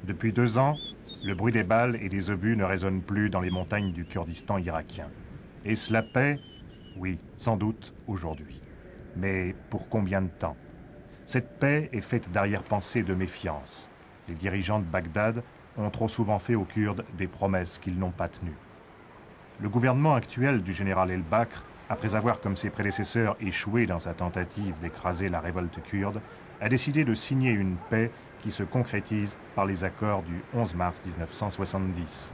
Depuis 2 ans, le bruit des balles et des obus ne résonne plus dans les montagnes du Kurdistan irakien. Est-ce la paix? Oui, sans doute aujourd'hui. Mais pour combien de temps? Cette paix est faite d'arrière-pensées et de méfiance. Les dirigeants de Bagdad ont trop souvent fait aux Kurdes des promesses qu'ils n'ont pas tenues. Le gouvernement actuel du général El-Bakr, après avoir, comme ses prédécesseurs, échoué dans sa tentative d'écraser la révolte kurde, a décidé de signer une paix qui se concrétise par les accords du 11 mars 1970.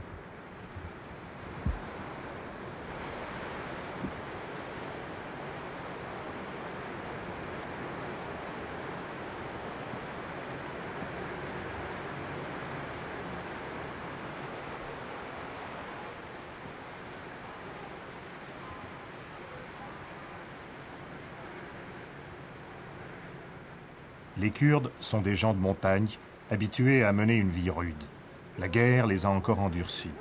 Les Kurdes sont des gens de montagne, habitués à mener une vie rude. La guerre les a encore endurcis.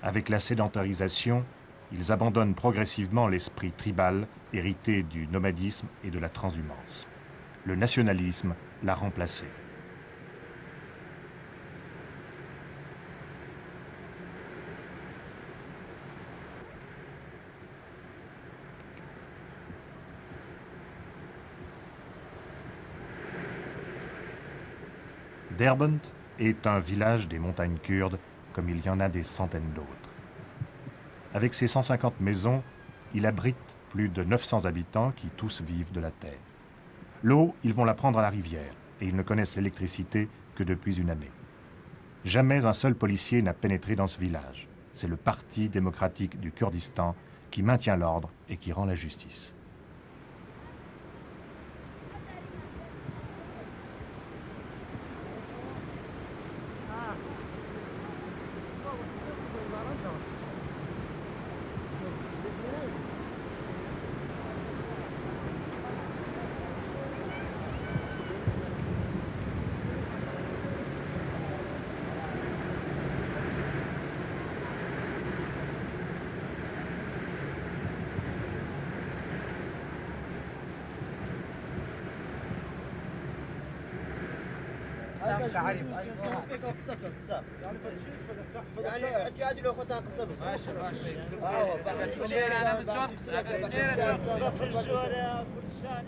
Avec la sédentarisation, ils abandonnent progressivement l'esprit tribal, hérité du nomadisme et de la transhumance. Le nationalisme l'a remplacé. Derbent est un village des montagnes kurdes, comme il y en a des centaines d'autres. Avec ses 150 maisons, il abrite plus de 900 habitants qui tous vivent de la terre. L'eau, ils vont la prendre à la rivière, et ils ne connaissent l'électricité que depuis une année. Jamais un seul policier n'a pénétré dans ce village. C'est le Parti démocratique du Kurdistan qui maintient l'ordre et qui rend la justice.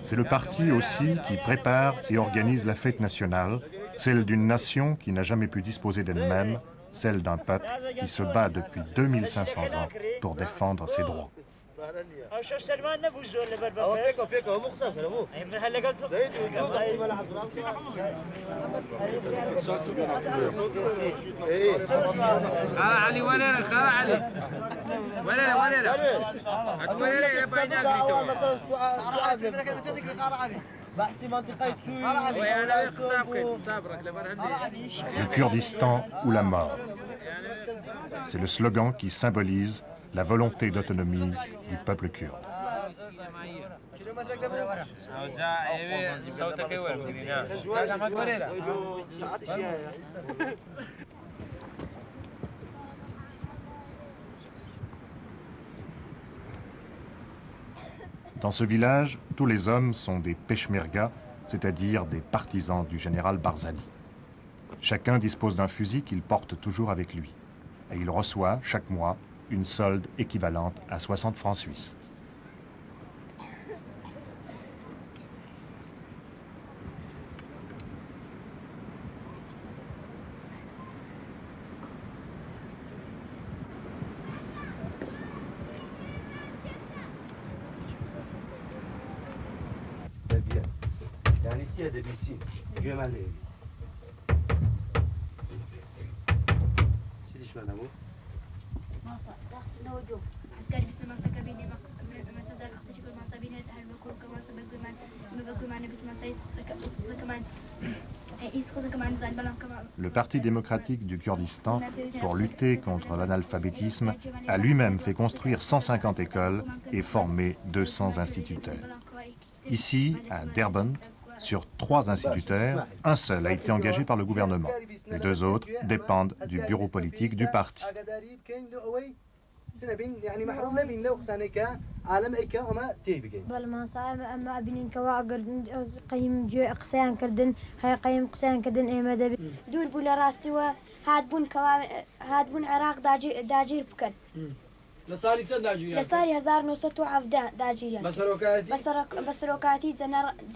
C'est le parti aussi qui prépare et organise la fête nationale, celle d'une nation qui n'a jamais pu disposer d'elle-même, celle d'un peuple qui se bat depuis 2500 ans pour défendre ses droits. Le Kurdistan ou la mort. C'est le slogan qui symbolise la volonté d'autonomie du peuple kurde. Dans ce village, tous les hommes sont des peshmerga, c'est-à-dire des partisans du général Barzani. Chacun dispose d'un fusil qu'il porte toujours avec lui. Et il reçoit, chaque mois, une solde équivalente à 60 francs suisses. Le Parti démocratique du Kurdistan, pour lutter contre l'analphabétisme, a lui-même fait construire 150 écoles et formé 200 instituteurs. Ici, à Derbent, sur 3 instituteurs, un seul a été engagé par le gouvernement. Les 2 autres dépendent du bureau politique du parti. سنبين يعني محروم نبين لو خسانك عالم إيكا وما تيبقين بل ما صار أما أبنين كواقر قيم جو قسان كردن هاي قيم قسان كردن إيه مدى دور بولا راستي وهاد بون هاد بون عراق داجير بكن لصالي كم داجير لصالي 1970 داجير بسروكاتي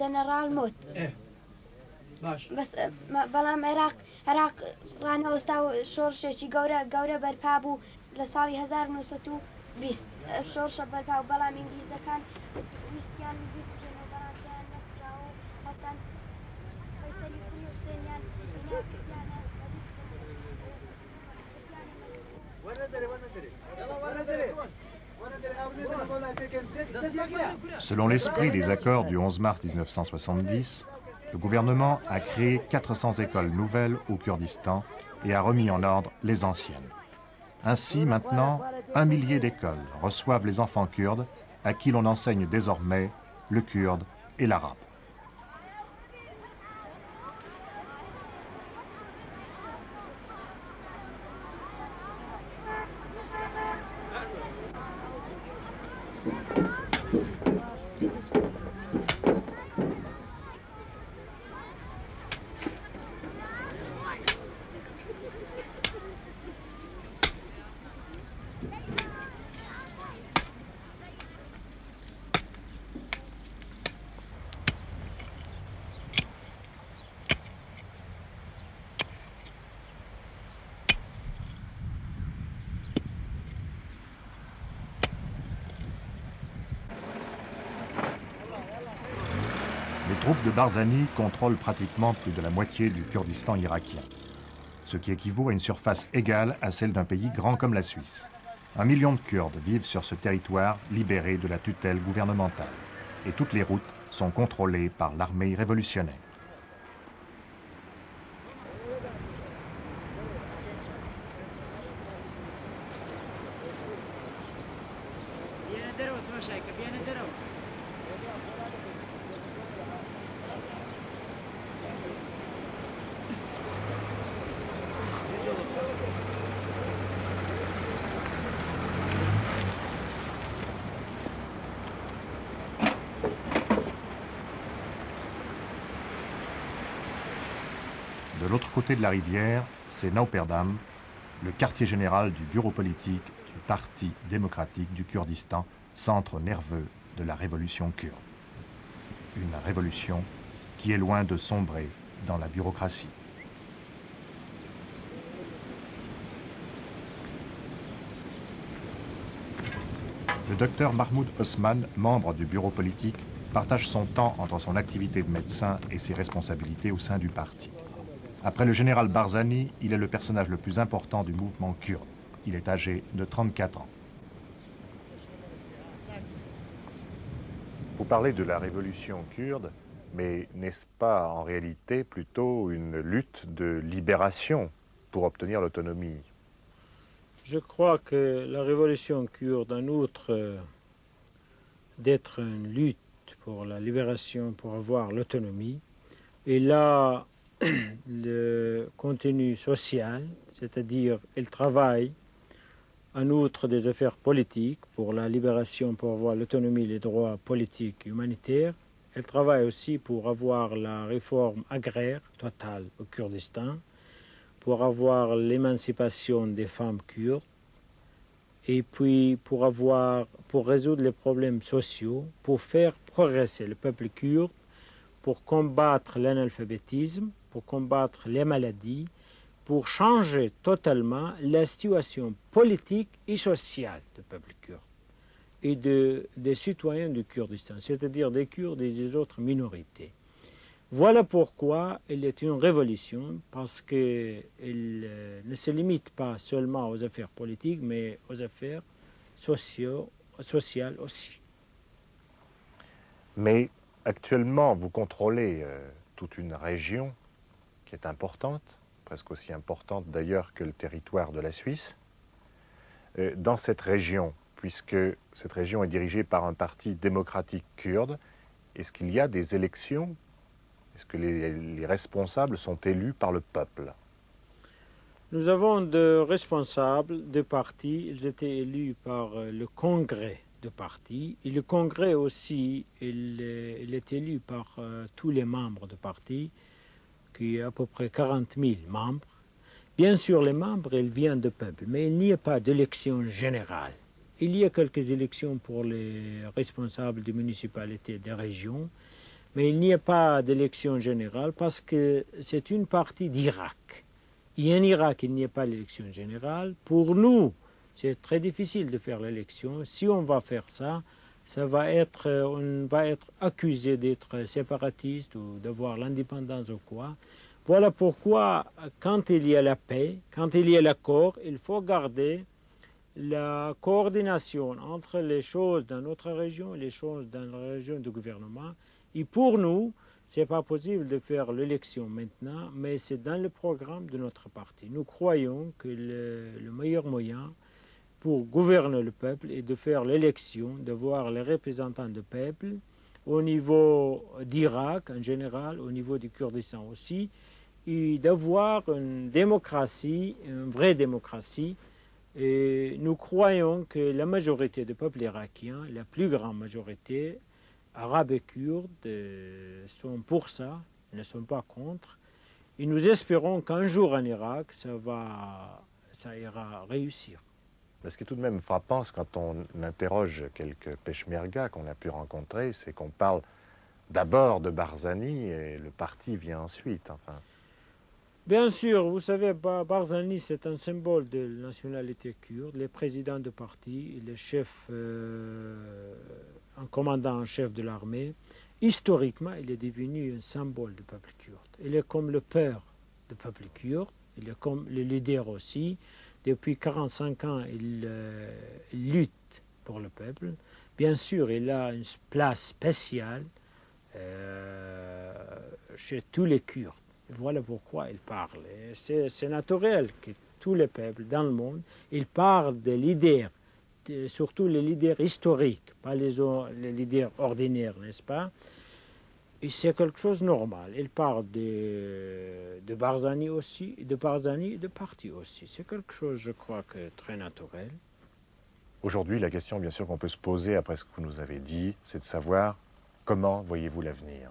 جنرال موت إيه باش بس بلام عراق رانا وستاو شورشي قورة بربابو لصالي 1920 شورش بربابو بلام إنجليزا كان ويستيان بيبجن وبرانتيان نفجاو هستان فيسالي كل حسينيان هناك Selon l'esprit des accords du 11 mars 1970, le gouvernement a créé 400 écoles nouvelles au Kurdistan et a remis en ordre les anciennes. Ainsi, maintenant, 1 millier d'écoles reçoivent les enfants kurdes à qui l'on enseigne désormais le kurde et l'arabe. Les troupes de Barzani contrôlent pratiquement plus de la moitié du Kurdistan irakien, ce qui équivaut à une surface égale à celle d'un pays grand comme la Suisse. 1 million de Kurdes vivent sur ce territoire libéré de la tutelle gouvernementale, et toutes les routes sont contrôlées par l'armée révolutionnaire. De l'autre côté de la rivière, c'est Nauperdam, le quartier général du bureau politique du Parti démocratique du Kurdistan, centre nerveux de la révolution kurde. Une révolution qui est loin de sombrer dans la bureaucratie. Le docteur Mahmoud Osman, membre du bureau politique, partage son temps entre son activité de médecin et ses responsabilités au sein du parti. Après le général Barzani, il est le personnage le plus important du mouvement kurde. Il est âgé de 34 ans. Vous parlez de la révolution kurde, mais n'est-ce pas en réalité plutôt une lutte de libération pour obtenir l'autonomie? Je crois que la révolution kurde, en outre d'être une lutte pour la libération, pour avoir l'autonomie, et là, le contenu social, c'est-à-dire elle travaille en outre des affaires politiques pour la libération, pour avoir l'autonomie, les droits politiques et humanitaires. Elle travaille aussi pour avoir la réforme agraire totale au Kurdistan, pour avoir l'émancipation des femmes kurdes, et puis pour résoudre les problèmes sociaux, pour faire progresser le peuple kurde, pour combattre l'analphabétisme, pour combattre les maladies, pour changer totalement la situation politique et sociale du peuple kurde et des citoyens du Kurdistan, c'est-à-dire des Kurdes et des autres minorités. Voilà pourquoi elle est une révolution, parce qu'elle ne se limite pas seulement aux affaires politiques, mais aux affaires sociales aussi. Mais actuellement, vous contrôlez toute une région qui est importante, presque aussi importante d'ailleurs que le territoire de la Suisse. Dans cette région, puisque cette région est dirigée par un parti démocratique kurde, est-ce qu'il y a des élections? Est-ce que les responsables sont élus par le peuple? Nous avons de responsables de partis, ils étaient élus par le congrès de partis, et le congrès aussi, il est élu par tous les membres de partis, qui est à peu près 40 000 membres. Bien sûr, les membres, ils viennent du peuple, mais il n'y a pas d'élection générale. Il y a quelques élections pour les responsables des municipalités, des régions, mais il n'y a pas d'élection générale parce que c'est une partie d'Irak. Et en Irak, il n'y a pas d'élection générale. Pour nous, c'est très difficile de faire l'élection. Si on va faire ça, on va être accusé d'être séparatiste ou d'avoir l'indépendance ou quoi. Voilà pourquoi, quand il y a la paix, quand il y a l'accord, il faut garder la coordination entre les choses dans notre région et les choses dans la région du gouvernement. Et pour nous, ce n'est pas possible de faire l'élection maintenant, mais c'est dans le programme de notre parti. Nous croyons que le meilleur moyen pour gouverner le peuple est de faire l'élection, de voir les représentants du peuple au niveau d'Irak en général, au niveau du Kurdistan aussi, et d'avoir une démocratie, une vraie démocratie. Et nous croyons que la majorité du peuple irakien, la plus grande majorité, arabes et kurdes, sont pour ça, ne sont pas contre. Et nous espérons qu'un jour en Irak, ça ira réussir. Ce qui est tout de même frappant, c'est quand on interroge quelques peshmergas qu'on a pu rencontrer, c'est qu'on parle d'abord de Barzani et le parti vient ensuite. Enfin. Bien sûr, vous savez, Barzani, c'est un symbole de la nationalité kurde. Les présidents de parti, le chef, un commandant en chef de l'armée, historiquement, il est devenu un symbole du peuple kurde. Il est comme le père du peuple kurde, il est comme le leader aussi. Depuis 45 ans, il lutte pour le peuple. Bien sûr, il a une place spéciale chez tous les Kurdes. Voilà pourquoi il parle. C'est naturel que tous les peuples dans le monde, ils parlent des leaders, surtout les leaders historiques, pas les leaders ordinaires, n'est-ce pas? Et c'est quelque chose de normal. Il parle de Barzani aussi, de Barzani et de parti aussi. C'est quelque chose, je crois, que très naturel. Aujourd'hui, la question, bien sûr, qu'on peut se poser après ce que vous nous avez dit, c'est de savoir comment voyez-vous l'avenir?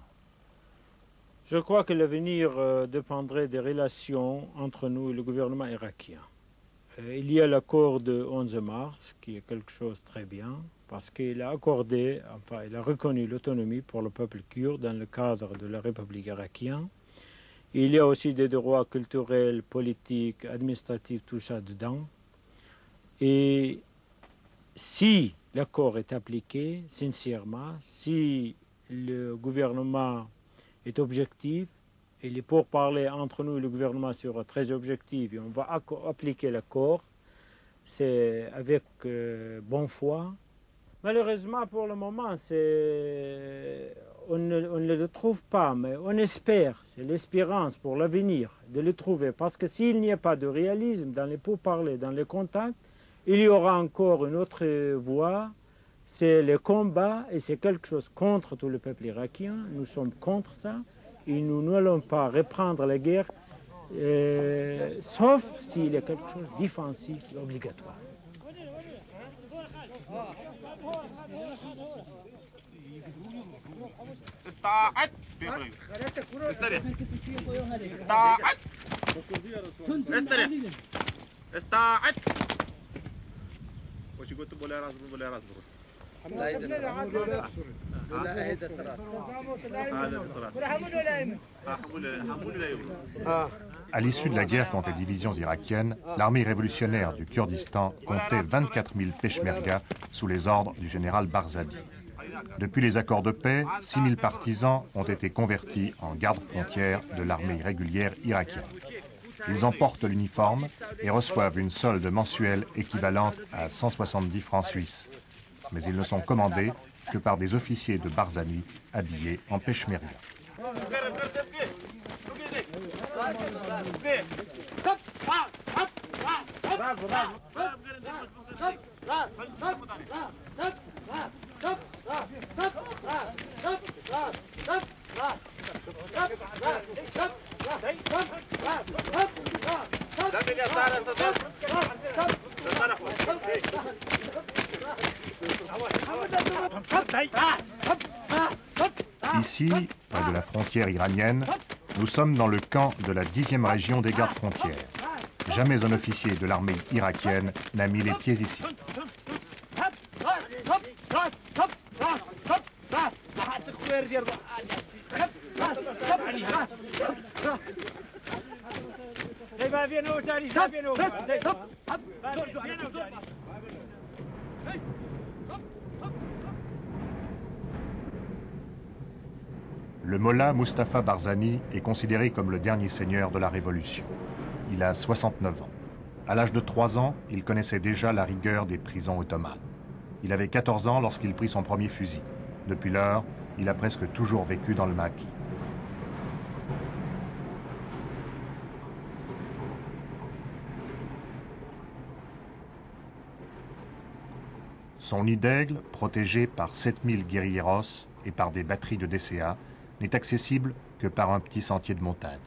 Je crois que l'avenir dépendrait des relations entre nous et le gouvernement irakien. Il y a l'accord de 11 mars, qui est quelque chose de très bien, parce qu'il a accordé, enfin, il a reconnu l'autonomie pour le peuple kurde dans le cadre de la République irakienne. Il y a aussi des droits culturels, politiques, administratifs, tout ça dedans. Et si l'accord est appliqué, sincèrement, si le gouvernement est objectif, et les pourparlers entre nous et le gouvernement seront très objectifs, et on va appliquer l'accord, c'est avec bonne foi. Malheureusement, pour le moment, on ne le trouve pas, mais on espère, c'est l'espérance pour l'avenir de le trouver. Parce que s'il n'y a pas de réalisme dans les pourparlers, dans les contacts, il y aura encore une autre voie, c'est le combat, et c'est quelque chose contre tout le peuple irakien. Nous sommes contre ça, et nous n'allons pas reprendre la guerre, sauf s'il y a quelque chose de défensif et obligatoire. استعد استريح استعد وش قلت بولا راس À l'issue de la guerre contre les divisions irakiennes, l'armée révolutionnaire du Kurdistan comptait 24 000 peshmergas sous les ordres du général Barzani. Depuis les accords de paix, 6 000 partisans ont été convertis en gardes-frontières de l'armée régulière irakienne. Ils en portent l'uniforme et reçoivent une solde mensuelle équivalente à 170 francs suisses. Mais ils ne sont commandés que par des officiers de Barzani habillés en peshmerga. Ici, près de la frontière iranienne, nous sommes dans le camp de la 10e région des gardes frontières. Jamais un officier de l'armée irakienne n'a mis les pieds ici. Le mollah Mustapha Barzani est considéré comme le dernier seigneur de la Révolution. Il a 69 ans. À l'âge de 3 ans, il connaissait déjà la rigueur des prisons ottomanes. Il avait 14 ans lorsqu'il prit son premier fusil. Depuis lors, il a presque toujours vécu dans le maquis. Son nid d'aigle, protégé par 7000 guérilleros et par des batteries de DCA, n'est accessible que par un petit sentier de montagne.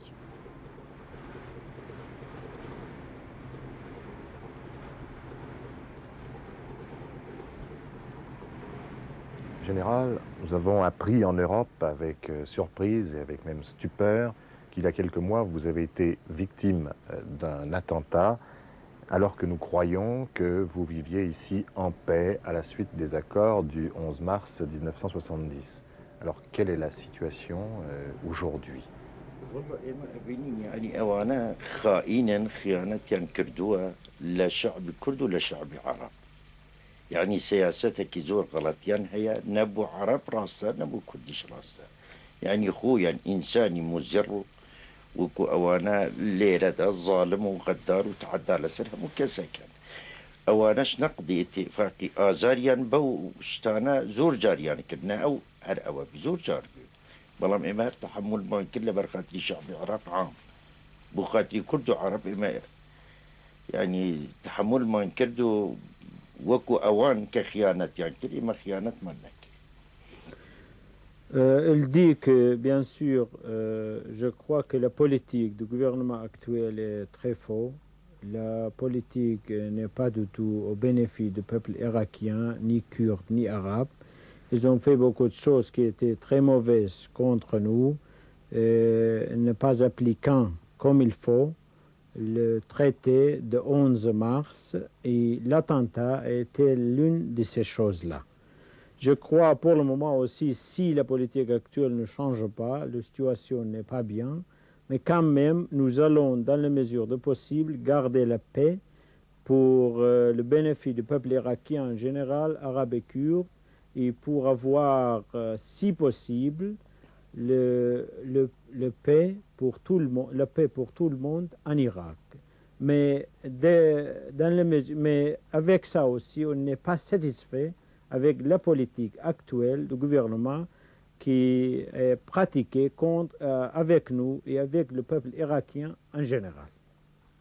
Général, nous avons appris en Europe avec surprise et avec même stupeur qu'il y a quelques mois, vous avez été victime d'un attentat alors que nous croyons que vous viviez ici en paix à la suite des accords du 11 mars 1970. Alors, quelle est la situation aujourd'hui? يعني أوانا خائنا خيانة كردوها لا شعب كرد ولا شعب عرب يعني سياستك زور غلطيان هي نبو عرب راسا نبو كردش راسا يعني خويا إنساني مزر وكو أوانا ليرة ظالم وغدار وتعدى على سرها مكسكن أواناش نقضي اتفاقي آزاريان بو شتانا زور جاريان كدنا أو هر أوا بزور جار بلام إما تحمل ما كله برخاتي شعب عرب عام بخاتي كرد عرب إما يعني تحمل ما كردو وكو أوان كخيانة يعني كل إما خيانة منك. Il dit que, bien sûr, je crois que la politique du gouvernement actuel est très fausse. La politique n'est pas du tout au bénéfice du peuple irakien, ni kurde, ni arabe. Ils ont fait beaucoup de choses qui étaient très mauvaises contre nous, ne pas appliquant comme il faut le traité de 11 mars, et l'attentat était l'une de ces choses-là. Je crois pour le moment aussi, si la politique actuelle ne change pas, la situation n'est pas bien, mais quand même, nous allons, dans les mesures de possible, garder la paix pour le bénéfice du peuple irakien en général, arabe et kurde, et pour avoir, si possible, la paix pour tout le monde en Irak. Mais avec ça aussi, on n'est pas satisfait avec la politique actuelle du gouvernement qui est pratiquée avec nous et avec le peuple irakien en général.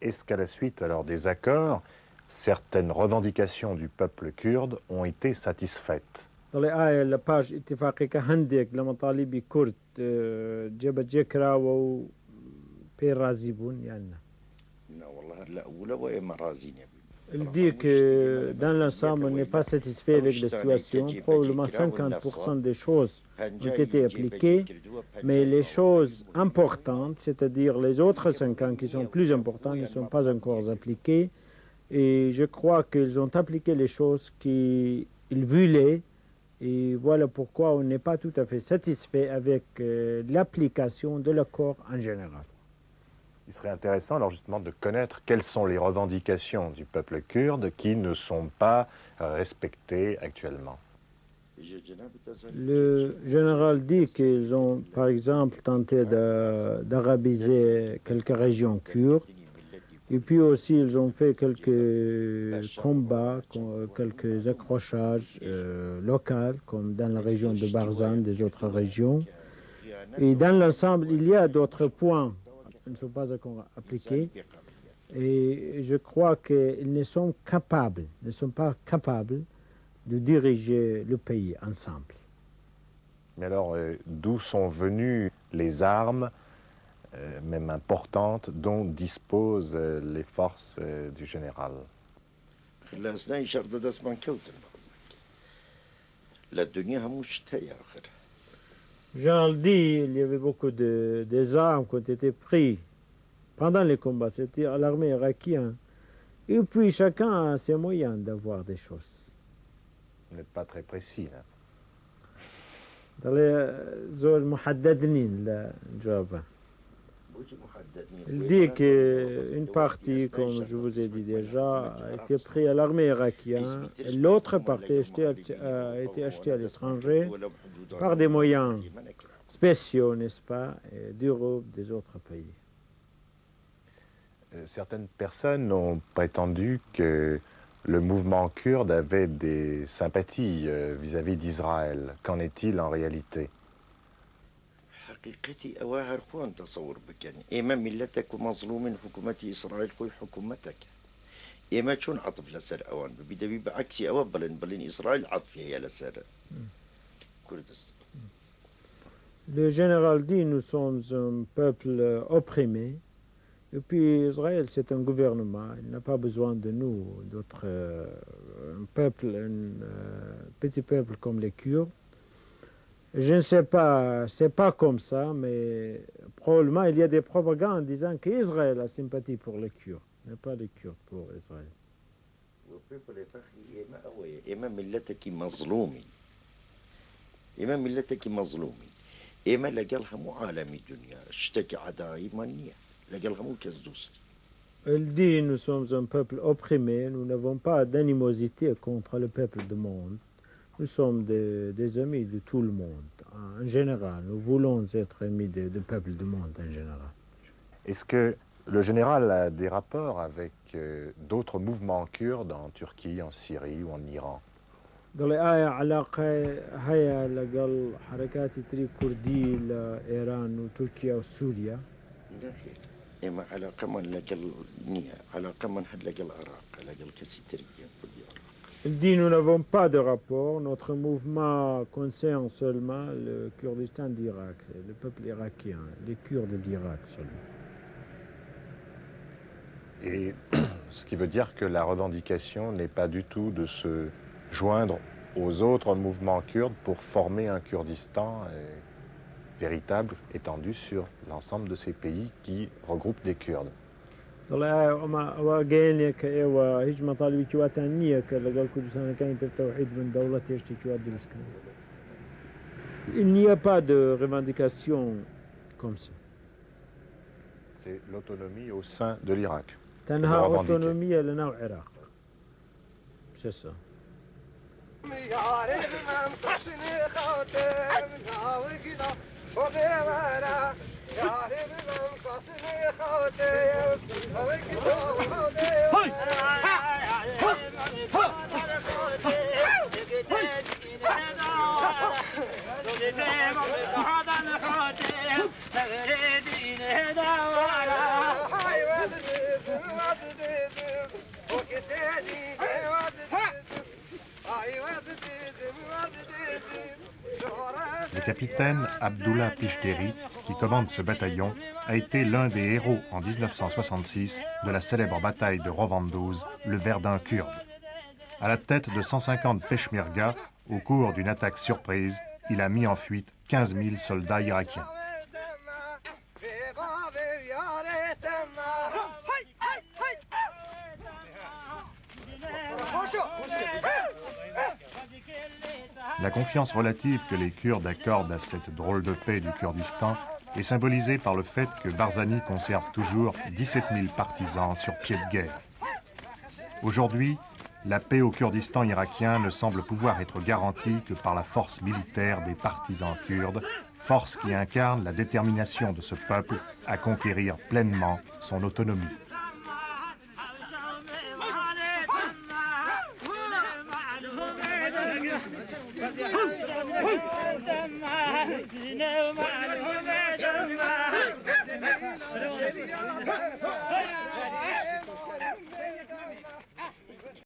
Est-ce qu'à la suite alors des accords, certaines revendications du peuple kurde ont été satisfaites? الآية لباش اتفاقي كهندك لمطالب كرد جبت جكرا و بيرازيبون يعني. لا والله لا ولا وين رازين. Il dit que dans l'ensemble, on n'est pas satisfait avec la situation. Probablement 50% des choses ont été appliquées, mais les choses importantes, c'est-à-dire les autres 50 qui sont plus importantes, ne sont pas encore appliquées. Et je crois qu'ils ont appliqué les choses qu'ils voulaient. Et voilà pourquoi on n'est pas tout à fait satisfait avec l'application de l'accord en général. Il serait intéressant alors justement de connaître quelles sont les revendications du peuple kurde qui ne sont pas respectées actuellement. Le général dit qu'ils ont par exemple tenté d'arabiser quelques régions kurdes, et puis aussi ils ont fait quelques combats, quelques accrochages locaux comme dans la région de Barzan, des autres régions. Et dans l'ensemble, il y a d'autres points ne sont pas encore appliqués, et je crois qu'ils ne sont pas capables de diriger le pays ensemble. Mais alors, d'où sont venues les armes, même importantes, dont disposent les forces du général? Général dit, il y avait beaucoup des armes qui ont été prises pendant les combats. C'était à l'armée irakienne. Et puis chacun a ses moyens d'avoir des choses. Vous n'êtes pas très précis, là. زول محددين للجواب. Il dit qu'une partie, comme je vous ai dit déjà, a été prise à l'armée irakienne et l'autre partie a été achetée à l'étranger par des moyens spéciaux, n'est-ce pas, d'Europe, des autres pays. Certaines personnes ont prétendu que le mouvement kurde avait des sympathies vis-à-vis d'Israël. Qu'en est-il en réalité? حقيقتي أواهر كون تصور بك يعني إما ملتك ومظلوم حكومة إسرائيل كوي حكومتك إما شون عطف لسر أوان بدبي بعكسي أوا بلن إسرائيل عطف هي لسر كردستان. Le général dit nous sommes un peuple opprimé et puis Israël c'est un gouvernement, il n'a pas besoin de nous, d'autres un peuple, un petit peuple comme les Kurdes. Je ne sais pas, c'est pas comme ça, mais probablement il y a des propagandes disant qu'Israël a sympathie pour les Kurdes, mais pas les Kurdes pour Israël. إما ملتك مظلومي إما ملتك مظلومي إما لقالها مو عالمي الدنيا اشتكي عداي منية لقالها مو كزدوستي. Elle dit nous sommes un peuple opprimé, nous n'avons pas d'animosité contre le peuple du monde. Nous sommes des amis de tout le monde, en général. Nous voulons être amis du peuple du monde en général. Est-ce que le général a des rapports avec d'autres mouvements kurdes en Turquie, en Syrie ou en Iran? Dans les علاقة هيا لقال حركات تري كردي لإيران وتركيا وسوريا. إما علاقة من لقال نية علاقة من حد لقال العراق لقال كسيترية بالعراق. Il dit nous n'avons pas de rapport, notre mouvement concerne seulement le Kurdistan d'Irak, le peuple irakien, les Kurdes d'Irak seulement. Et ce qui veut dire que la revendication n'est pas du tout de se joindre aux autres mouvements kurdes pour former un Kurdistan véritable, étendu sur l'ensemble de ces pays qui regroupent des Kurdes. Il n'y a pas de revendication comme ça. C'est l'autonomie au sein de l'Irak. تنهى autonomie لنا العراق. C'est ça. Le capitaine Abdullah Pishderi, qui commande ce bataillon, a été l'un des héros en 1966 de la célèbre bataille de Rovanduz, le Verdun kurde. À la tête de 150 Peshmerga, au cours d'une attaque surprise, il a mis en fuite 15 000 soldats irakiens. La confiance relative que les Kurdes accordent à cette drôle de paix du Kurdistan est symbolisée par le fait que Barzani conserve toujours 17 000 partisans sur pied de guerre. Aujourd'hui, la paix au Kurdistan irakien ne semble pouvoir être garantie que par la force militaire des partisans kurdes, force qui incarne la détermination de ce peuple à conquérir pleinement son autonomie. Hey!